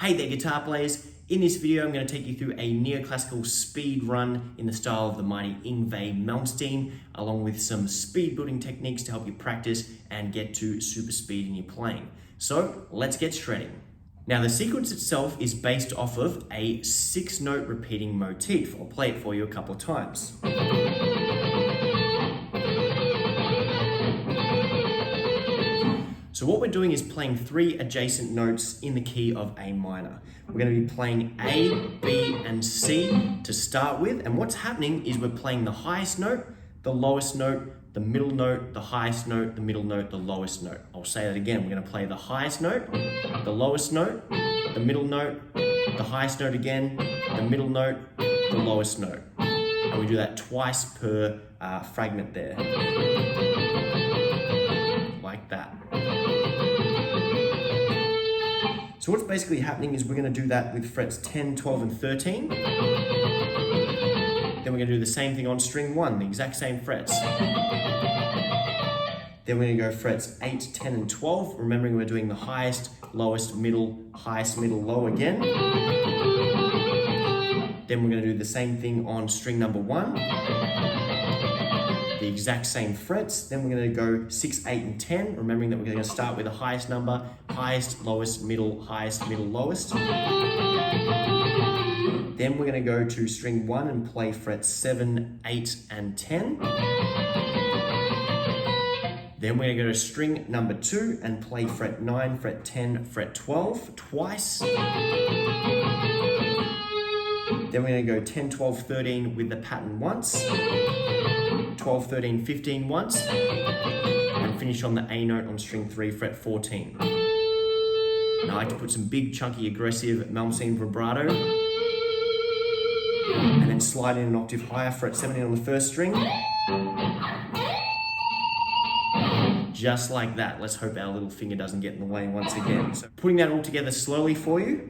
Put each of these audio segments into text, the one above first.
Hey there guitar players, in this video I'm going to take you through a neoclassical speed run in the style of the mighty Yngwie Malmsteen, along with some speed building techniques to help you practice and get to super speed in your playing. So let's get shredding. Now the sequence itself is based off of a 6-note repeating motif. I'll play it for you a couple of times. So what we're doing is playing 3 adjacent notes in the key of A minor. We're going to be playing A, B, and C to start with. And what's happening is we're playing the highest note, the lowest note, the middle note, the highest note, the middle note, the lowest note. I'll say that again. We're going to play the highest note, the lowest note, the middle note, the highest note again, the middle note, the lowest note. And we do that twice per fragment there. Like that. So what's basically happening is we're going to do that with frets 10, 12, and 13. Then we're going to do the same thing on string 1, the exact same frets. Then we're going to go frets 8, 10, and 12, remembering we're doing the highest, lowest, middle, highest, middle, low again. Then we're going to do the same thing on string number 1. The exact same frets. Then we're going to go 6, 8, and 10, remembering that we're going to start with the highest number, highest, lowest, middle, highest, middle, lowest. Then we're going to go to string 1 and play frets 7, 8, and 10. Then we're going to go to string number 2 and play fret 9, fret 10, fret 12 twice. Then we're going to go 10, 12, 13 with the pattern once. 12, 13, 15 once, and finish on the A note on string 3, fret 14. Now I like to put some big, chunky, aggressive Malmsteen vibrato, and then slide in an octave higher, fret 17 on the first string. Just like that. Let's hope our little finger doesn't get in the way once again. So putting that all together slowly for you.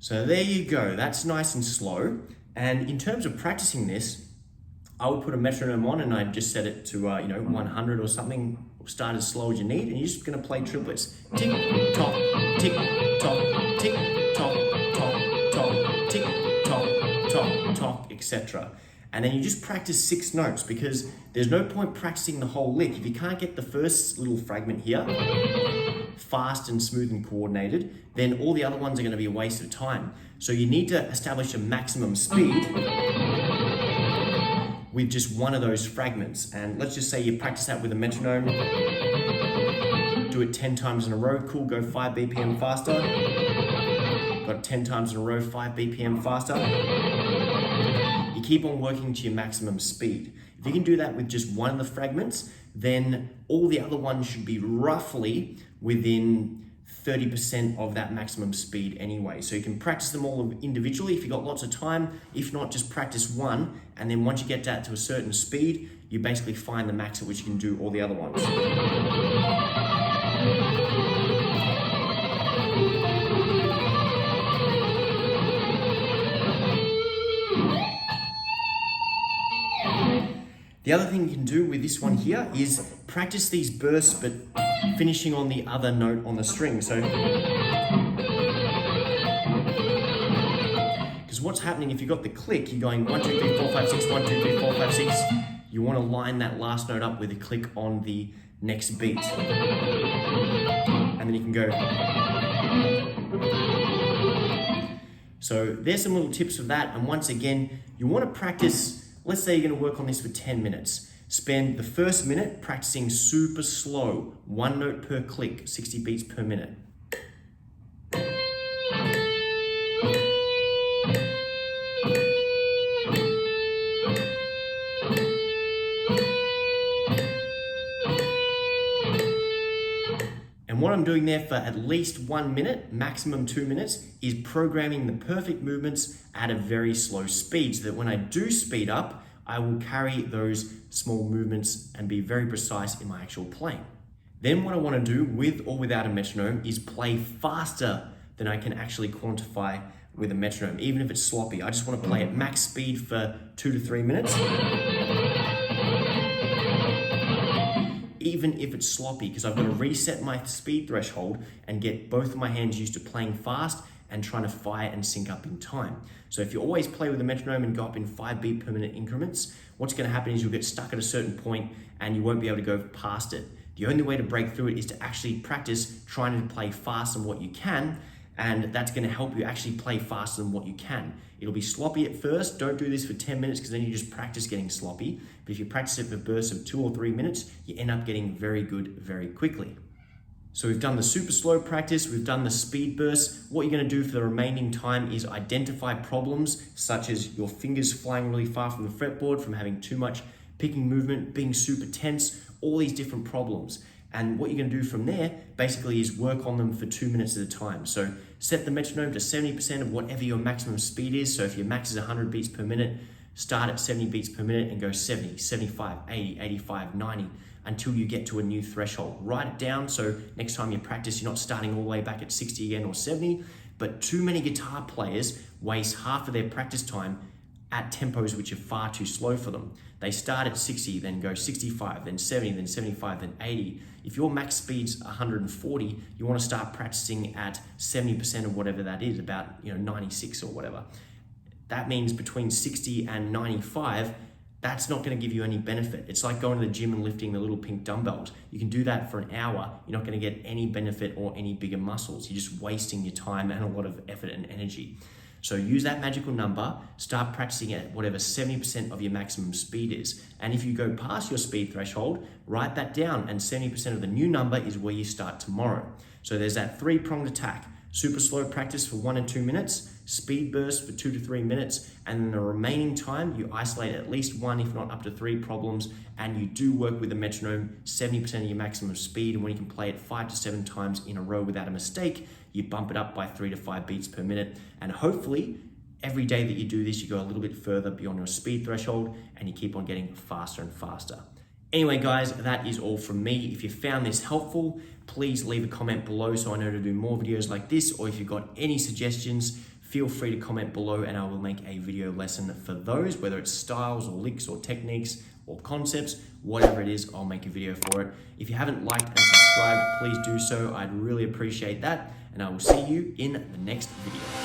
So there you go, that's nice and slow. And in terms of practicing this, I would put a metronome on and I'd just set it to 100 or something, start as slow as you need, and you're just gonna play triplets. Tick, tock, tick, tock, tick, tock, tock, tock, tick, tock, tock, tock, etc. And then you just practice 6 notes, because there's no point practicing the whole lick. If you can't get the first little fragment here fast and smooth and coordinated, then all the other ones are going to be a waste of time. So you need to establish a maximum speed with just one of those fragments. And let's just say you practice that with a metronome, do it 10 times in a row, cool, go 5 BPM faster, got it 10 times in a row, 5 BPM faster. You keep on working to your maximum speed. If you can do that with just one of the fragments, then all the other ones should be roughly within 30% of that maximum speed anyway. So you can practice them all individually if you've got lots of time. If not, just practice one, and then once you get that to a certain speed, you basically find the max at which you can do all the other ones. The other thing you can do with this one here is practice these bursts, but finishing on the other note on the string. So, because what's happening if you've got the click, you're going 1, 2, 3, 4, 5, 6, 1, 2, 3, 4, 5, 6. You want to line that last note up with a click on the next beat. And then you can go. So there's some little tips for that. And once again, you want to practice. Let's say you're going to work on this for 10 minutes. Spend the first minute practicing super slow, 1 note per click, 60 beats per minute. And what I'm doing there for at least 1 minute, maximum 2 minutes, is programming the perfect movements at a very slow speed, so that when I do speed up, I will carry those small movements and be very precise in my actual playing. Then what I want to do with or without a metronome is play faster than I can actually quantify with a metronome, even if it's sloppy. I just want to play at max speed for 2 to 3 minutes. Even if it's sloppy, because I've got to reset my speed threshold and get both of my hands used to playing fast and trying to fire and sync up in time. So if you always play with a metronome and go up in 5 beat per minute increments, what's going to happen is you'll get stuck at a certain point and you won't be able to go past it. The only way to break through it is to actually practice trying to play faster than what you can, and that's going to help you actually play faster than what you can. It'll be sloppy at first. Don't do this for 10 minutes because then you just practice getting sloppy. But if you practice it for bursts of 2 or 3 minutes, you end up getting very good very quickly. So we've done the super slow practice, we've done the speed bursts. What you're going to do for the remaining time is identify problems such as your fingers flying really far from the fretboard, from having too much picking movement, being super tense, all these different problems. And what you're going to do from there basically is work on them for 2 minutes at a time. So set the metronome to 70% of whatever your maximum speed is. So if your max is 100 beats per minute, start at 70 beats per minute and go 70, 75, 80, 85, 90 until you get to a new threshold. Write it down so next time you practice, you're not starting all the way back at 60 again or 70. But too many guitar players waste half of their practice time at tempos which are far too slow for them. They start at 60, then go 65, then 70, then 75, then 80. If your max speed's 140, you want to start practicing at 70% of whatever that is, about 96 or whatever. That means between 60 and 95, that's not going to give you any benefit. It's like going to the gym and lifting the little pink dumbbells. You can do that for an hour. You're not going to get any benefit or any bigger muscles. You're just wasting your time and a lot of effort and energy. So use that magical number, start practicing at whatever 70% of your maximum speed is. And if you go past your speed threshold, write that down, and 70% of the new number is where you start tomorrow. So there's that 3-pronged attack. Super slow practice for 1 and 2 minutes, speed burst for 2 to 3 minutes, and then the remaining time you isolate at least 1, if not up to 3 problems, and you do work with the metronome 70% of your maximum speed, and when you can play it 5 to 7 times in a row without a mistake, you bump it up by 3 to 5 beats per minute, and hopefully every day that you do this, you go a little bit further beyond your speed threshold, and you keep on getting faster and faster. Anyway, guys, that is all from me. If you found this helpful, please leave a comment below so I know to do more videos like this, or if you've got any suggestions, feel free to comment below and I will make a video lesson for those, whether it's styles or licks or techniques or concepts, whatever it is, I'll make a video for it. If you haven't liked and subscribed, please do so. I'd really appreciate that, and I will see you in the next video.